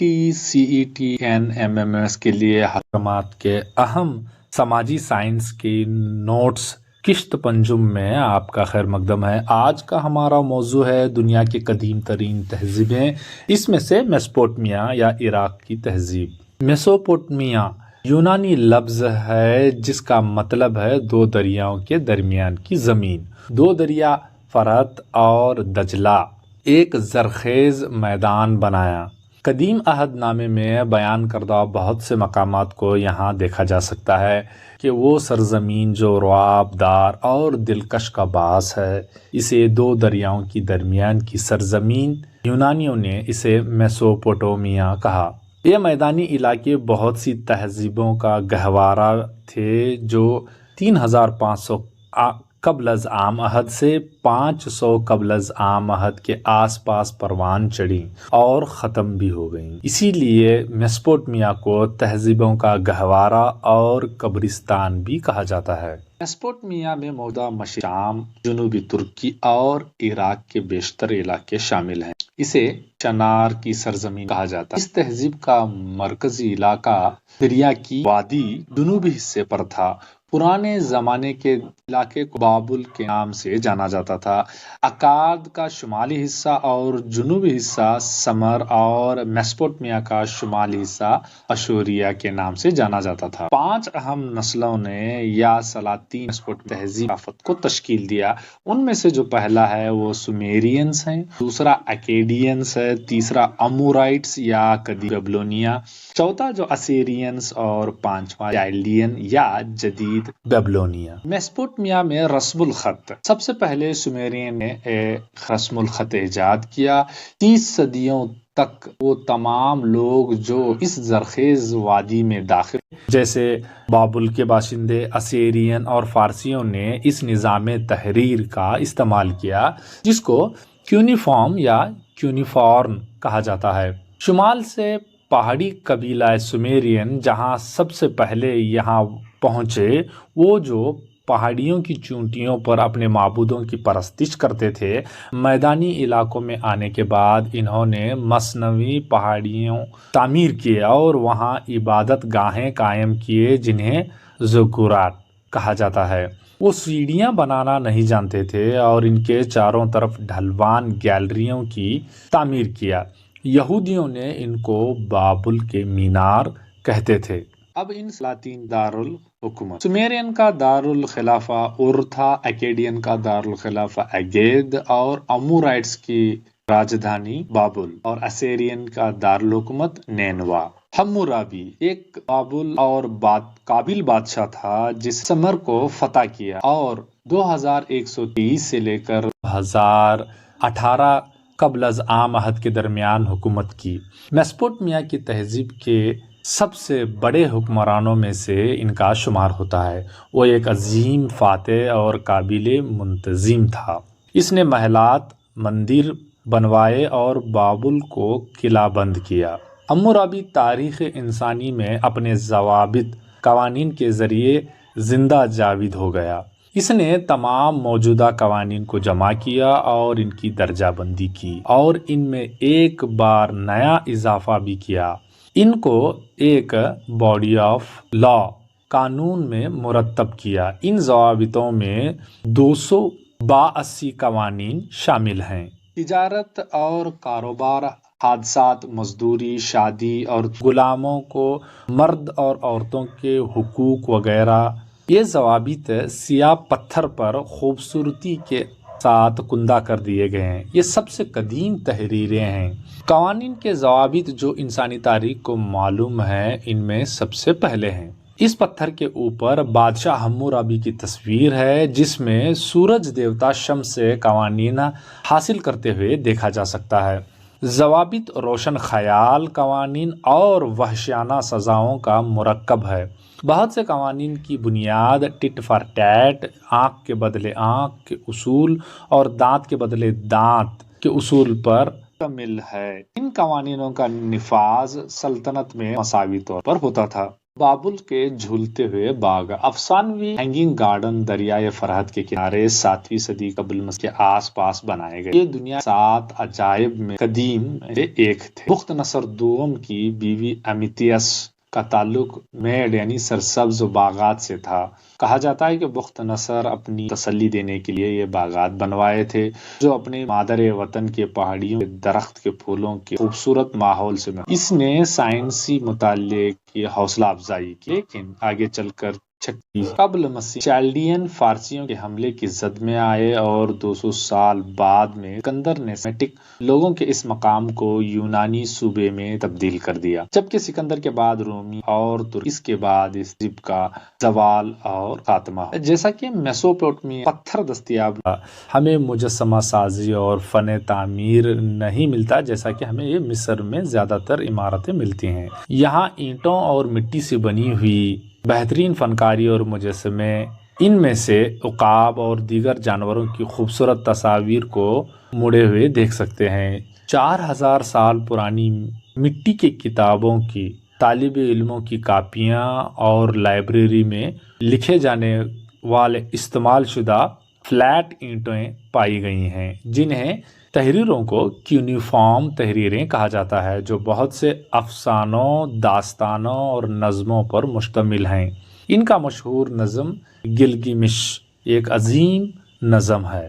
CET NMMS کے لیے حکمات کے اہم سماجی سائنس کی نوٹس کشت پنجم میں آپ کا خیر مقدم ہے۔ آج کا ہمارا موضوع ہے دنیا کی قدیم ترین تہذیبیں، اس میں سے میسوپوٹیمیا یا عراق کی تہذیب۔ میسوپوٹیمیا یونانی لفظ ہے جس کا مطلب ہے دو دریاؤں کے درمیان کی زمین۔ دو دریا فرات اور دجلہ ایک زرخیز میدان بنایا۔ قدیم عہد نامے میں بیان کردہ بہت سے مقامات کو یہاں دیکھا جا سکتا ہے کہ وہ سرزمین جو رعب دار اور دلکش کا باعث ہے، اسے دو دریاؤں کی درمیان کی سرزمین، یونانیوں نے اسے میسوپوٹیمیا کہا۔ یہ میدانی علاقے بہت سی تہذیبوں کا گہوارہ تھے جو 3500 قبل از عام عہد سے 500 قبل از عام عہد کے آس پاس پروان چڑھیں اور ختم بھی ہو گئیں۔ اسی لیے میسوپوٹیمیا کو تہذیبوں کا گہوارہ اور قبرستان بھی کہا جاتا ہے۔ میسوپوٹیمیا میں موجودہ مشرقی شام، جنوبی ترکی اور عراق کے بیشتر علاقے شامل ہیں۔ اسے شنار کی سرزمین کہا جاتا ہے۔ اس تہذیب کا مرکزی علاقہ دریا کی وادی جنوبی حصے پر تھا۔ پرانے زمانے کے علاقے کو بابل کے نام سے جانا جاتا تھا۔ اکاد کا شمالی حصہ اور جنوبی حصہ سمر اور میسوپوٹیمیا کا شمالی حصہ اشوریا کے نام سے جانا جاتا تھا۔ 5 اہم نسلوں نے یا سلاطین میسوپوٹیمیا تہذیب ثقافت کو تشکیل دیا۔ ان میں سے جو پہلا ہے وہ سومیرینز ہیں، دوسرا اکیڈینز ہے، تیسرا امورائٹس یا قدیم بیبلونیا، چوتھا جو اسیرینز اور پانچواں چالڈین یا جدید بیبلونیا۔ میسوپوٹیمیا میں رسم الخط، سب سے پہلے سومیرین نے رسم الخط ایجاد کیا۔ 30 صدیوں تک وہ تمام لوگ جو اس زرخیز وادی میں داخل جیسے بابل کے باشندے، اسیرین اور فارسیوں نے اس نظام تحریر کا استعمال کیا جس کو کیونیفارم یا کیونیفارن کہا جاتا ہے۔ شمال سے پہاڑی قبیلہ سومیرین جہاں سب سے پہلے یہاں پہنچے، وہ جو پہاڑیوں کی چوٹیوں پر اپنے معبودوں کی پرستش کرتے تھے، میدانی علاقوں میں آنے کے بعد انہوں نے مصنوعی پہاڑیوں تعمیر کیے اور وہاں عبادت گاہیں قائم کیے جنہیں زگورات کہا جاتا ہے۔ وہ سیڑھیاں بنانا نہیں جانتے تھے اور ان کے چاروں طرف ڈھلوان گیلریوں کی تعمیر کیا۔ یہودیوں نے ان کو بابل کے مینار کہتے تھے۔ اب ان سلاطین دارالحکومت، سومیرین کا دارالخلافہ ار تھا، اکیڈین کا دارالخلافہ اگید اور امورائٹس کی راجدھانی بابل، اور اسیرین کا دارالحکومت نینوا۔ حمورابی ایک بابل اور قابل بادشاہ تھا جس سمر کو فتح کیا اور 2123 سے لے کر 2018 قبل از عام عہد کے درمیان حکومت کی۔ میسوپوٹیمیا کی تہذیب کے سب سے بڑے حکمرانوں میں سے ان کا شمار ہوتا ہے۔ وہ ایک عظیم فاتح اور قابل منتظم تھا۔ اس نے محلات، مندر بنوائے اور بابل کو قلعہ بند کیا۔ حمورابی تاریخ انسانی میں اپنے ضوابط قوانین کے ذریعے زندہ جاوید ہو گیا۔ اس نے تمام موجودہ قوانین کو جمع کیا اور ان کی درجہ بندی کی اور ان میں ایک بار نیا اضافہ بھی کیا۔ ان کو ایک باڈی آف لا قانون میں مرتب کیا۔ ان ضوابطوں میں 282 قوانین شامل ہیں۔ تجارت اور کاروبار، حادثات، مزدوری، شادی اور غلاموں کو مرد اور عورتوں کے حقوق وغیرہ۔ یہ ضوابط سیاہ پتھر پر خوبصورتی کے ساتھ کندہ کر دیے گئے ہیں۔ یہ سب سے قدیم تحریریں ہیں۔ قوانین کے ضوابط جو انسانی تاریخ کو معلوم ہیں ان میں سب سے پہلے ہیں۔ اس پتھر کے اوپر بادشاہ حمورابی کی تصویر ہے جس میں سورج دیوتا شمس سے قوانین حاصل کرتے ہوئے دیکھا جا سکتا ہے۔ ضوابط روشن خیال، قوانین اور وحشیانہ سزاؤں کا مرکب ہے۔ بہت سے قوانین کی بنیاد ٹٹ فار ٹیٹ، آنکھ کے بدلے آنکھ کے اصول اور دانت کے بدلے دانت کے اصول پر مشتمل ہے۔ ان قوانینوں کا نفاذ سلطنت میں مساوی طور پر ہوتا تھا۔ بابل کے جھولتے ہوئے باغ افسانوی ہینگنگ گارڈن دریائے فرات کے کنارے 7ویں صدی قبل مسیح کے آس پاس بنائے گئے۔ یہ دنیا 7 عجائب میں قدیم میں ایک تھے۔ بخت نصر دوم کی بیوی امیتیس کا تعلق میڈ یعنی سرسبز باغات سے تھا۔ کہا جاتا ہے کہ بخت نصر اپنی تسلی دینے کے لیے یہ باغات بنوائے تھے جو اپنے مادر وطن کے پہاڑیوں کے درخت کے پھولوں کے خوبصورت ماحول سے اس نے سائنسی مطالعے کی حوصلہ افزائی کی، لیکن آگے چل کر 6 قبل مسیح چالڈین فارسیوں کے حملے کی زد میں آئے اور 200 سال بعد میں سکندر نے سیمیٹک لوگوں کے اس مقام کو یونانی صوبے میں تبدیل کر دیا، جبکہ سکندر کے بعد رومی اور ترک، اس کے بعد اس تہذیب کا زوال اور خاتمہ ہوا۔ جیسا کہ میسوپوٹیمیا پتھر دستیاب ہمیں مجسمہ سازی اور فن تعمیر نہیں ملتا، جیسا کہ ہمیں یہ مصر میں زیادہ تر عمارتیں ملتی ہیں۔ یہاں اینٹوں اور مٹی سے بنی ہوئی بہترین فنکاری اور مجسمے، ان میں سے عقاب اور دیگر جانوروں کی خوبصورت تصاویر کو مڑے ہوئے دیکھ سکتے ہیں۔ 4000 سال پرانی مٹی کی کتابوں کی، طالب علموں کی کاپیاں اور لائبریری میں لکھے جانے والے استعمال شدہ فلیٹ اینٹیں پائی گئی ہیں، جنہیں تحریروں کو کیونیفارم تحریریں کہا جاتا ہے، جو بہت سے افسانوں، داستانوں اور نظموں پر مشتمل ہیں۔ ان کا مشہور نظم گلگمش ایک عظیم نظم ہے۔